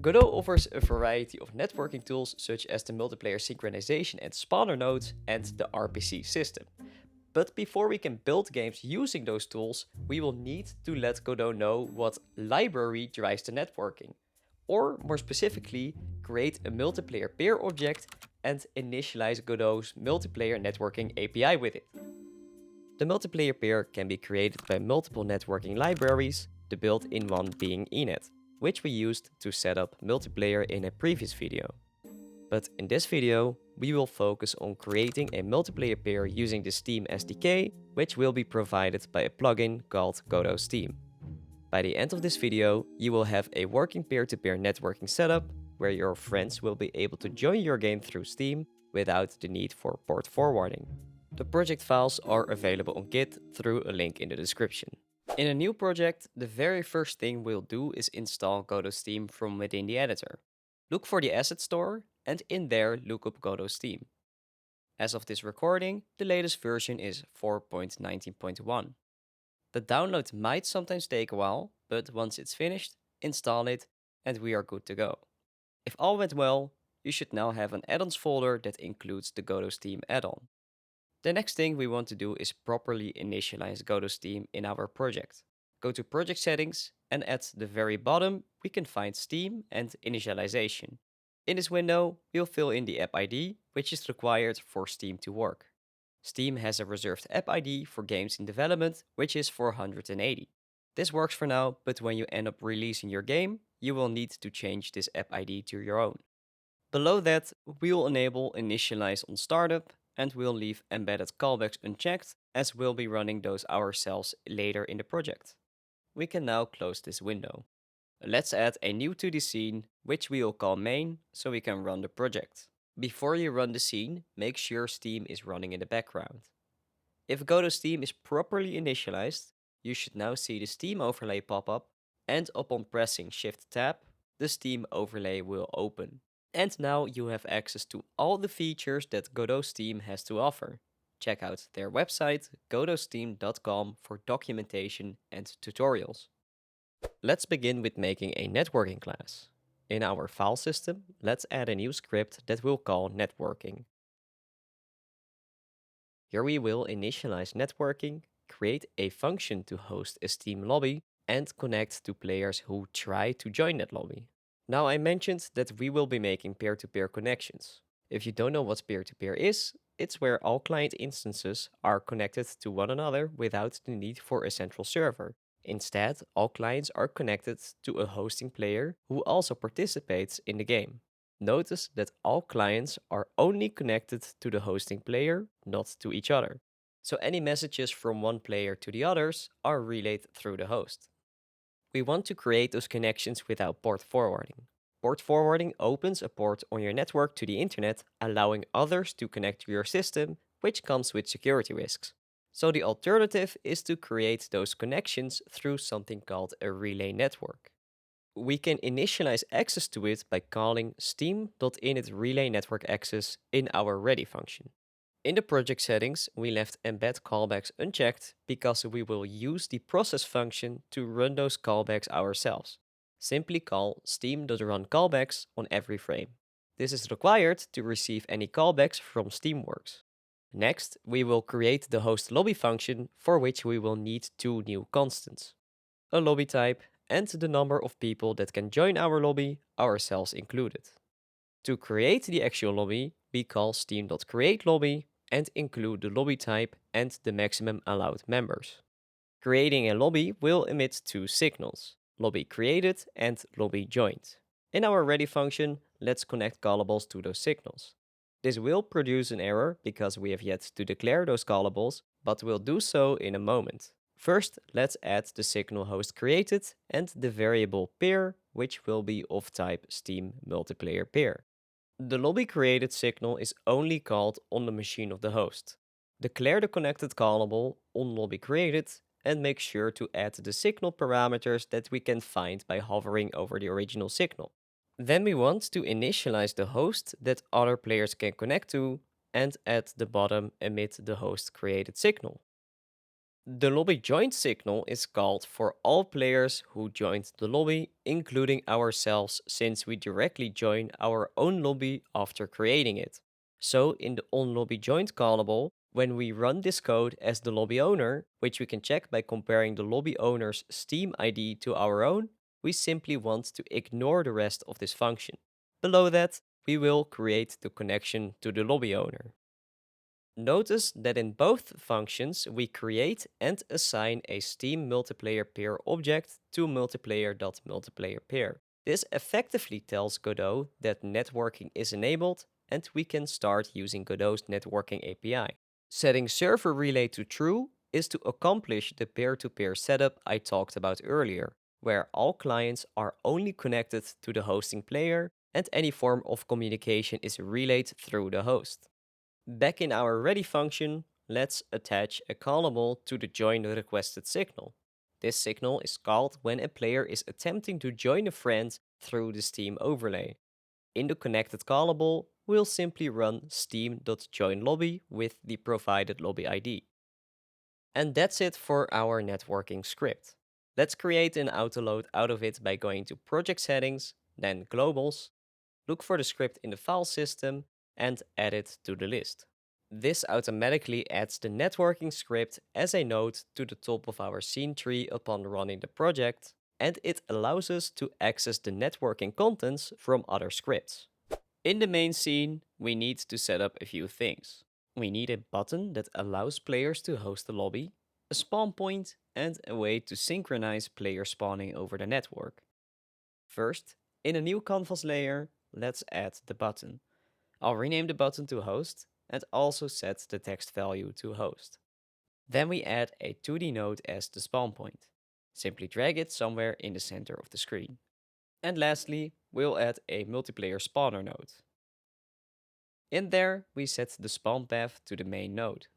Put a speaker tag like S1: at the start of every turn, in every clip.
S1: Godot offers a variety of networking tools such as the multiplayer synchronization and spawner nodes and the RPC system. But before we can build games using those tools, we will need to let Godot know what library drives the networking. Or more specifically, create a multiplayer peer object and initialize Godot's multiplayer networking API with it. The multiplayer peer can be created by multiple networking libraries, the built-in one being Enet, which we used to set up multiplayer in a previous video. But in this video, we will focus on creating a multiplayer peer using the Steam SDK, which will be provided by a plugin called Godot Steam. By the end of this video, you will have a working peer-to-peer networking setup where your friends will be able to join your game through Steam without the need for port forwarding. The project files are available on Git through a link in the description. In a new project, the very first thing we'll do is install Godot Steam from within the editor. Look for the asset store, and in there look up Godot Steam. As of this recording, the latest version is 4.19.1. The download might sometimes take a while, but once it's finished, install it, and we are good to go. If all went well, you should now have an add-ons folder that includes the Godot Steam add-on. The next thing we want to do is properly initialize Godot Steam in our project. Go to Project Settings, and at the very bottom, we can find Steam and Initialization. In this window, we'll fill in the app ID, which is required for Steam to work. Steam has a reserved app ID for games in development, which is 480. This works for now, but when you end up releasing your game, you will need to change this app ID to your own. Below that, we'll enable Initialize on startup, and we'll leave embedded callbacks unchecked, as we'll be running those ourselves later in the project. We can now close this window. Let's add a new 2D scene, which we will call main, so we can run the project. Before you run the scene, make sure Steam is running in the background. If Godot Steam is properly initialized, you should now see the Steam overlay pop up, and upon pressing Shift-Tab, the Steam overlay will open. And now you have access to all the features that Godot Steam has to offer. Check out their website, godotsteam.com, for documentation and tutorials. Let's begin with making a networking class. In our file system, let's add a new script that we'll call networking. Here we will initialize networking, create a function to host a Steam lobby, and connect to players who try to join that lobby. Now, I mentioned that we will be making peer-to-peer connections. If you don't know what peer-to-peer is, it's where all client instances are connected to one another without the need for a central server. Instead, all clients are connected to a hosting player who also participates in the game. Notice that all clients are only connected to the hosting player, not to each other. So any messages from one player to the others are relayed through the host. We want to create those connections without port forwarding. Port forwarding opens a port on your network to the internet, allowing others to connect to your system, which comes with security risks. So the alternative is to create those connections through something called a relay network. We can initialize access to it by calling steam.initRelayNetworkAccess in our ready function. In the project settings, we left embed callbacks unchecked because we will use the process function to run those callbacks ourselves. Simply call steam.runCallbacks on every frame. This is required to receive any callbacks from Steamworks. Next, we will create the host lobby function, for which we will need two new constants: a lobby type and the number of people that can join our lobby, ourselves included. To create the actual lobby, we call steam.createLobby and include the lobby type and the maximum allowed members. Creating a lobby will emit two signals: lobby created and lobby joined. In our ready function, let's connect callables to those signals. This will produce an error because we have yet to declare those callables, but we'll do so in a moment. First, let's add the signal host created and the variable peer, which will be of type Steam multiplayer peer. The lobby created signal is only called on the machine of the host. Declare the connected callable on lobby created and make sure to add the signal parameters that we can find by hovering over the original signal. Then we want to initialize the host that other players can connect to, and at the bottom emit the host created signal. The lobby joined signal is called for all players who joined the lobby, including ourselves, since we directly join our own lobby after creating it. So, in the onLobbyJoined callable, when we run this code as the lobby owner, which we can check by comparing the lobby owner's Steam ID to our own, we simply want to ignore the rest of this function. Below that, we will create the connection to the lobby owner. Notice that in both functions we create and assign a Steam multiplayer peer object to multiplayer.multiplayerPeer. This effectively tells Godot that networking is enabled and we can start using Godot's networking API. Setting server relay to true is to accomplish the peer-to-peer setup I talked about earlier, where all clients are only connected to the hosting player and any form of communication is relayed through the host. Back in our ready function, let's attach a callable to the join requested signal. This signal is called when a player is attempting to join a friend through the Steam overlay. In the connected callable, we'll simply run steam.joinLobby with the provided lobby ID. And that's it for our networking script. Let's create an autoload out of it by going to Project Settings, then Globals, look for the script in the file system, and add it to the list. This automatically adds the networking script as a node to the top of our scene tree upon running the project, and it allows us to access the networking contents from other scripts. In the main scene, we need to set up a few things. We need a button that allows players to host the lobby, a spawn point, and a way to synchronize player spawning over the network. First, in a new canvas layer, let's add the button. I'll rename the button to host and also set the text value to host. Then we add a 2D node as the spawn point. Simply drag it somewhere in the center of the screen. And lastly, we'll add a MultiplayerSpawner node. In there, we set the spawn path to the main node.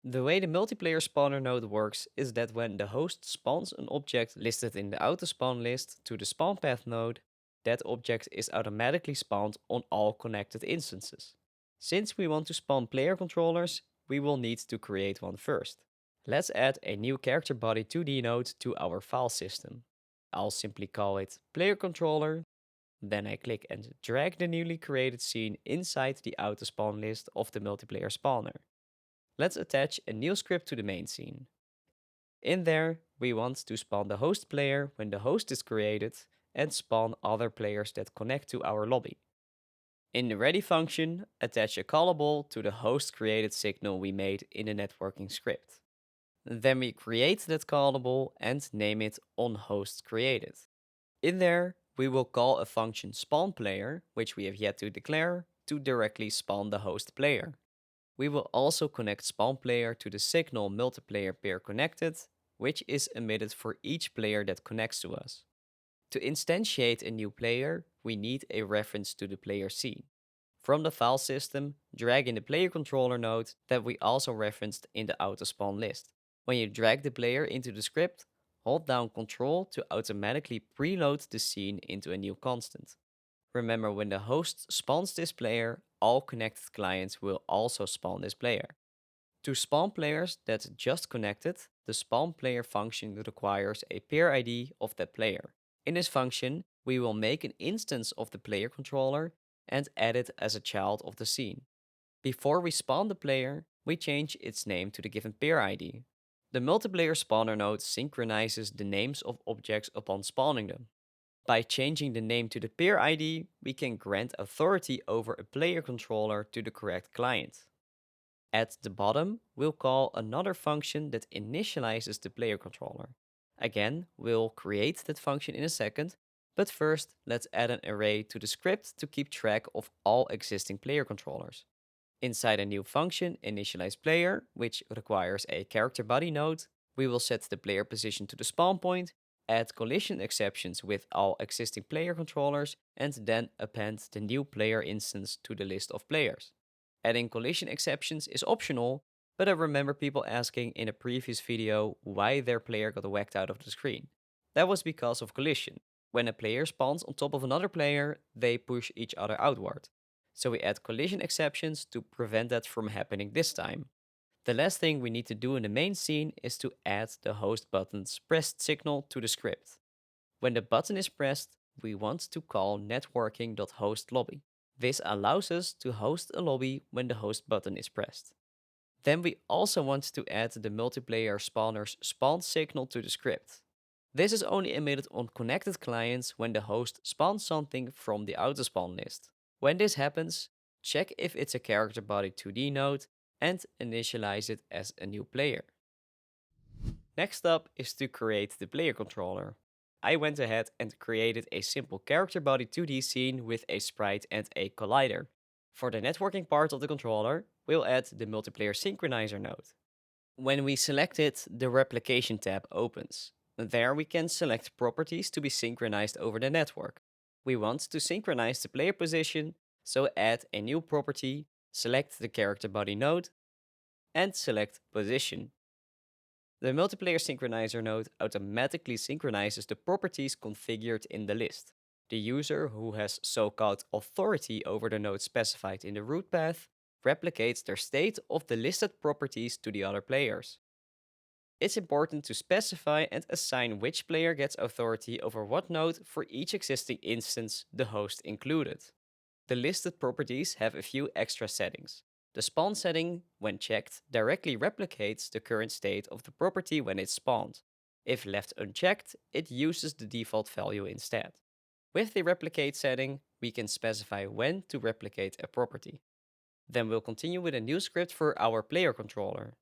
S1: The way the MultiplayerSpawner node works is that when the host spawns an object listed in the autospawn list to the spawn path node, that object is automatically spawned on all connected instances. Since we want to spawn player controllers, we will need to create one first. Let's add a new character body 2D node to our file system. I'll simply call it player controller. Then I click and drag the newly created scene inside the autospawn list of the multiplayer spawner. Let's attach a new script to the main scene. In there, we want to spawn the host player when the host is created and spawn other players that connect to our lobby. In the ready function, attach a callable to the host created signal we made in the networking script. Then we create that callable and name it onHostCreated. In there, we will call a function spawnPlayer, which we have yet to declare, to directly spawn the host player. We will also connect spawnPlayer to the signal multiplayer_peer_connected, which is emitted for each player that connects to us. To instantiate a new player, we need a reference to the player scene. From the file system, drag in the player controller node that we also referenced in the autospawn list. When you drag the player into the script, hold down Ctrl to automatically preload the scene into a new constant. Remember, when the host spawns this player, all connected clients will also spawn this player. To spawn players that just connected, the spawnPlayer function requires a peer ID of that player. In this function, we will make an instance of the player controller and add it as a child of the scene. Before we spawn the player, we change its name to the given peer ID. The MultiplayerSpawner node synchronizes the names of objects upon spawning them. By changing the name to the peer ID, we can grant authority over a player controller to the correct client. At the bottom, we'll call another function that initializes the player controller. Again, we'll create that function in a second, but first let's add an array to the script to keep track of all existing player controllers. Inside a new function, initializePlayer, which requires a character body node, we will set the player position to the spawn point, add collision exceptions with all existing player controllers, and then append the new player instance to the list of players. Adding collision exceptions is optional, but I remember people asking in a previous video why their player got whacked out of the screen. That was because of collision. When a player spawns on top of another player, they push each other outward. So we add collision exceptions to prevent that from happening this time. The last thing we need to do in the main scene is to add the host button's pressed signal to the script. When the button is pressed, we want to call networking.hostLobby. This allows us to host a lobby when the host button is pressed. Then we also want to add the multiplayer spawner's spawn signal to the script. This is only emitted on connected clients when the host spawns something from the autospawn list. When this happens, check if it's a character body 2D node and initialize it as a new player. Next up is to create the player controller. I went ahead and created a simple character body 2D scene with a sprite and a collider. For the networking part of the controller, we'll add the MultiplayerSynchronizer node. When we select it, the replication tab opens. There we can select properties to be synchronized over the network. We want to synchronize the player position, so add a new property, select the character body node, and select position. The multiplayer synchronizer node automatically synchronizes the properties configured in the list. The user who has so-called authority over the node specified in the root path replicates their state of the listed properties to the other players. It's important to specify and assign which player gets authority over what node for each existing instance, the host included. The listed properties have a few extra settings. The spawn setting, when checked, directly replicates the current state of the property when it's spawned. If left unchecked, it uses the default value instead. With the replicate setting, we can specify when to replicate a property. Then we'll continue with a new script for our player controller.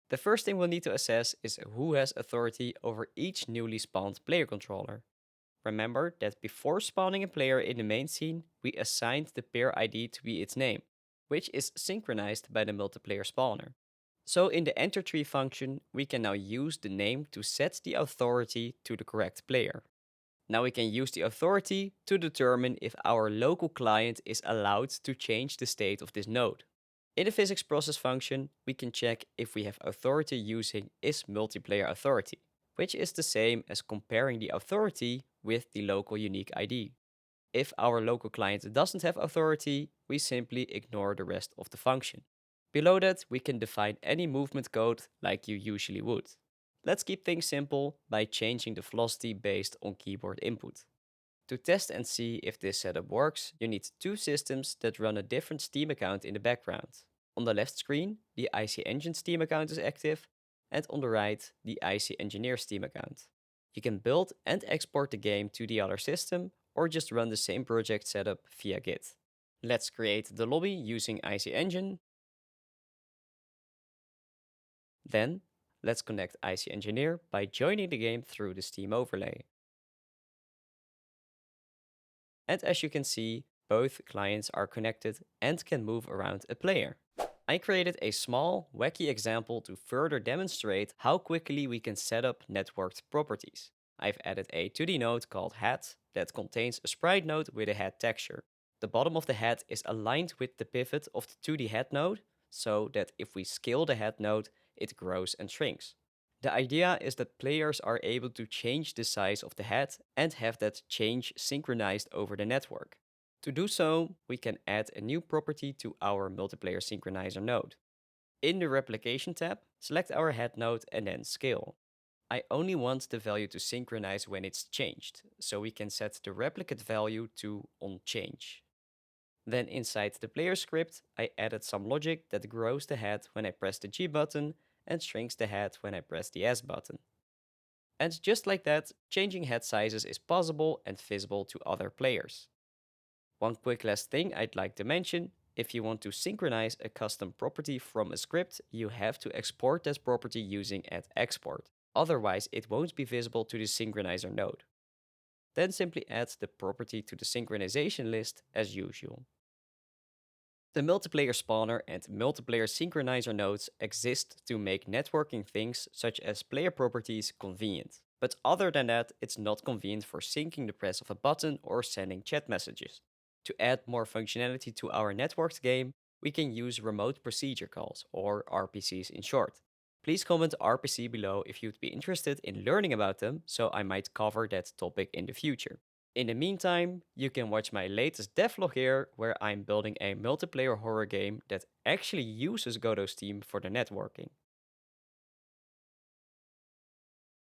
S1: The first thing we'll need to assess is who has authority over each newly spawned player controller. Remember that before spawning a player in the main scene, we assigned the pair ID to be its name, which is synchronized by the MultiplayerSpawner. So in the enter tree function, we can now use the name to set the authority to the correct player. Now we can use the authority to determine if our local client is allowed to change the state of this node. In the physics process function, we can check if we have authority using isMultiplayerAuthority, which is the same as comparing the authority with the local unique ID. If our local client doesn't have authority, we simply ignore the rest of the function. Below that, we can define any movement code like you usually would. Let's keep things simple by changing the velocity based on keyboard input. To test and see if this setup works, you need two systems that run a different Steam account in the background. On the left screen, the IC Engine Steam account is active, and on the right, the IC Engineer Steam account. You can build and export the game to the other system, or just run the same project setup via Git. Let's create the lobby using IC Engine. Then, let's connect IC Engineer by joining the game through the Steam overlay. And as you can see, both clients are connected and can move around a player. I created a small, wacky example to further demonstrate how quickly we can set up networked properties. I've added a 2D node called head that contains a sprite node with a head texture. The bottom of the head is aligned with the pivot of the 2D head node, so that if we scale the head node, it grows and shrinks. The idea is that players are able to change the size of the head and have that change synchronized over the network. To do so, we can add a new property to our multiplayer synchronizer node. In the replication tab, select our head node and then scale. I only want the value to synchronize when it's changed, so we can set the replicate value to onChange. Then inside the player script, I added some logic that grows the head when I press the G button and shrinks the head when I press the S button. And just like that, changing head sizes is possible and visible to other players. One quick last thing I'd like to mention: if you want to synchronize a custom property from a script, you have to export that property using add-export. Otherwise, it won't be visible to the synchronizer node. Then simply add the property to the synchronization list as usual. The MultiplayerSpawner and MultiplayerSynchronizer nodes exist to make networking things such as player properties convenient. But other than that, it's not convenient for syncing the press of a button or sending chat messages. To add more functionality to our networked game, we can use remote procedure calls, or RPCs in short. Please comment RPC below if you'd be interested in learning about them, so I might cover that topic in the future. In the meantime, you can watch my latest devlog here, where I'm building a multiplayer horror game that actually uses Godot Steam for the networking.